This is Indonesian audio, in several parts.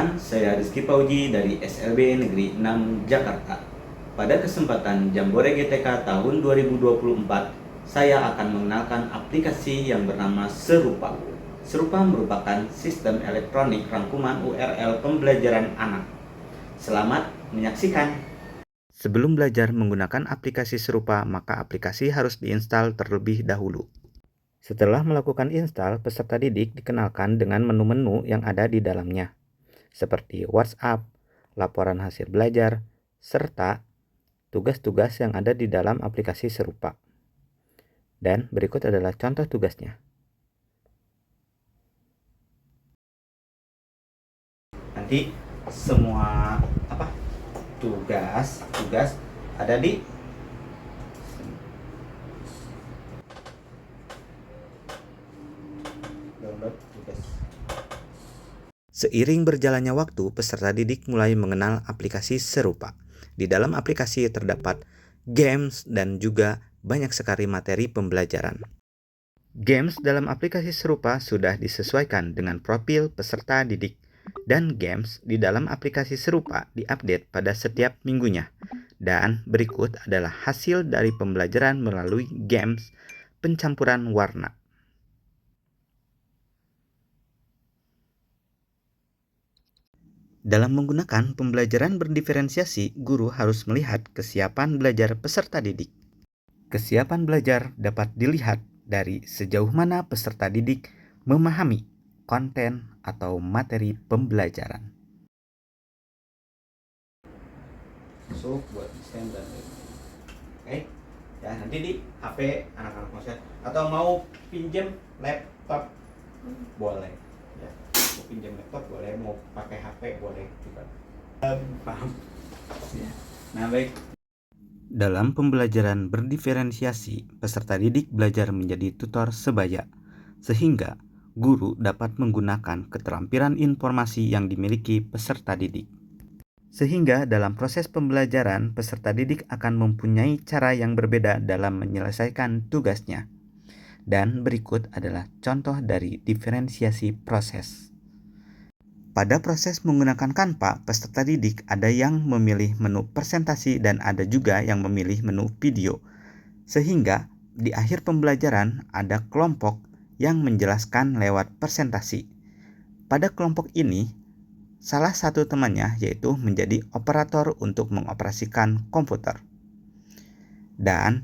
Perkenalkan, saya Rizky Pauji dari SLB Negeri 6 Jakarta. Pada kesempatan Jambore GTK tahun 2024, saya akan mengenalkan aplikasi yang bernama Serupa. Serupa merupakan sistem elektronik rangkuman URL pembelajaran anak. Selamat menyaksikan. Sebelum belajar menggunakan aplikasi Serupa, maka aplikasi harus diinstal terlebih dahulu. Setelah melakukan install, peserta didik dikenalkan dengan menu-menu yang ada di dalamnya, seperti WhatsApp, laporan hasil belajar, serta tugas-tugas yang ada di dalam aplikasi Serupa. Dan berikut adalah contoh tugasnya. Nanti semua tugas ada di download tugas. Seiring berjalannya waktu, peserta didik mulai mengenal aplikasi Serupa. Di dalam aplikasi terdapat games dan juga banyak sekali materi pembelajaran. Games dalam aplikasi Serupa sudah disesuaikan dengan profil peserta didik, dan games di dalam aplikasi Serupa diupdate pada setiap minggunya. Dan berikut adalah hasil dari pembelajaran melalui games pencampuran warna. Dalam menggunakan pembelajaran berdiferensiasi, guru harus melihat kesiapan belajar peserta didik. Kesiapan belajar dapat dilihat dari sejauh mana peserta didik memahami konten atau materi pembelajaran. Masuk buat desain dan oke. Ya, nanti di HP anak-anak maksudnya atau mau pinjam laptop boleh. Ya, mau pinjam laptop boleh, mau pakai HP boleh juga. Paham? Ya. Nah, baik. Dalam pembelajaran berdiferensiasi, peserta didik belajar menjadi tutor sebaya, sehingga guru dapat menggunakan keterampilan informasi yang dimiliki peserta didik. Sehingga dalam proses pembelajaran, peserta didik akan mempunyai cara yang berbeda dalam menyelesaikan tugasnya. Dan berikut adalah contoh dari diferensiasi proses. Pada proses menggunakan Canva, peserta didik ada yang memilih menu presentasi dan ada juga yang memilih menu video. Sehingga di akhir pembelajaran ada kelompok yang menjelaskan lewat presentasi. Pada kelompok ini, salah satu temannya yaitu menjadi operator untuk mengoperasikan komputer. Dan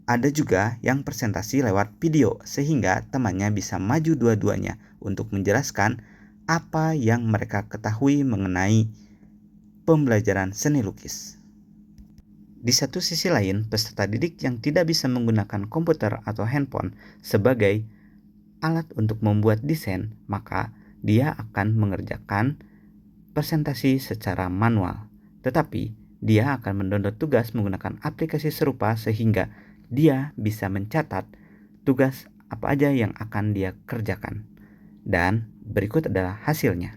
ada juga yang presentasi lewat video sehingga temannya bisa maju dua-duanya untuk menjelaskan apa yang mereka ketahui mengenai pembelajaran seni lukis. Di satu sisi lain, peserta didik yang tidak bisa menggunakan komputer atau handphone sebagai alat untuk membuat desain, maka dia akan mengerjakan presentasi secara manual. Tetapi, dia akan mendownload tugas menggunakan aplikasi Serupa sehingga dia bisa mencatat tugas apa aja yang akan dia kerjakan. Dan berikut adalah hasilnya.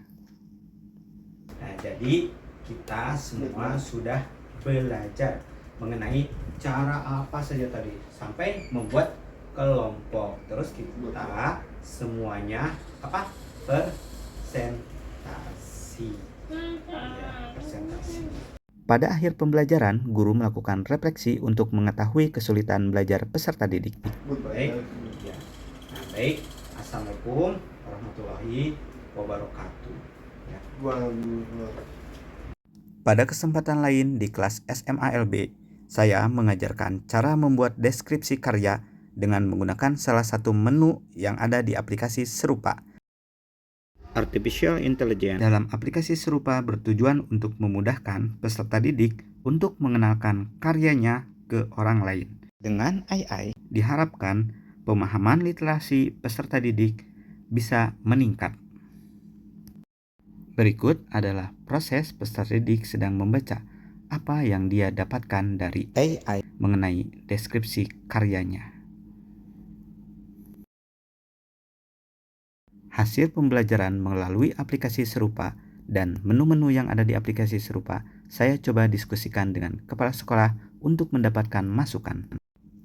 Nah, jadi kita semua sudah belajar mengenai cara apa saja tadi sampai membuat kelompok. Terus kita semuanya presentasi. Ya, presentasi. Pada akhir pembelajaran, guru melakukan refleksi untuk mengetahui kesulitan belajar peserta didik. Baik. Ya. Nah, baik. Assalamualaikum warahmatullahi wabarakatuh. Ya. Pada kesempatan lain di kelas SMALB, saya mengajarkan cara membuat deskripsi karya dengan menggunakan salah satu menu yang ada di aplikasi Serupa. Artificial Intelligence dalam aplikasi Serupa bertujuan untuk memudahkan peserta didik untuk mengenalkan karyanya ke orang lain. Dengan AI, diharapkan pemahaman literasi peserta didik bisa meningkat. Berikut adalah proses peserta didik sedang membaca apa yang dia dapatkan dari AI mengenai deskripsi karyanya. Hasil pembelajaran melalui aplikasi Serupa dan menu-menu yang ada di aplikasi Serupa, saya coba diskusikan dengan kepala sekolah untuk mendapatkan masukan.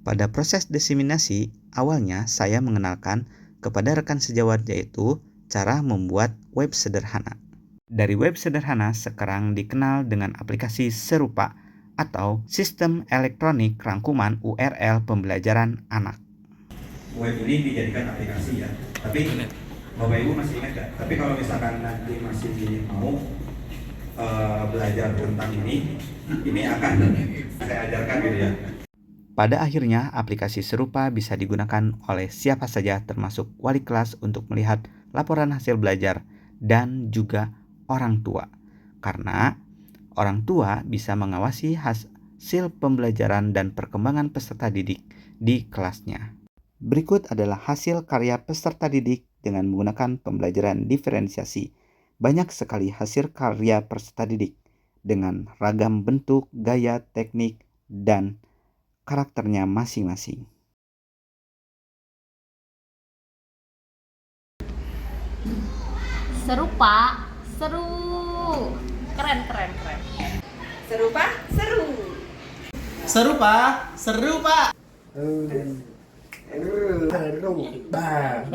Pada proses diseminasi, awalnya saya mengenalkan kepada rekan sejawat yaitu cara membuat web sederhana. Dari web sederhana sekarang dikenal dengan aplikasi serupa atau sistem elektronik rangkuman URL pembelajaran anak. Web ini dijadikan aplikasi ya, tapi Bapak Ibu masih ingat gak? Tapi kalau misalkan nanti masih mau belajar tentang ini akan saya ajarkan gitu ya. Pada akhirnya, aplikasi serupa bisa digunakan oleh siapa saja termasuk wali kelas untuk melihat laporan hasil belajar dan juga orang tua. Karena orang tua bisa mengawasi hasil pembelajaran dan perkembangan peserta didik di kelasnya. Berikut adalah hasil karya peserta didik dengan menggunakan pembelajaran diferensiasi. Banyak sekali hasil karya peserta didik dengan ragam bentuk, gaya, teknik, dan karakternya masing-masing. Serupa, seru. Keren. Serupa, seru. Serupa, serupa. Seru, ba.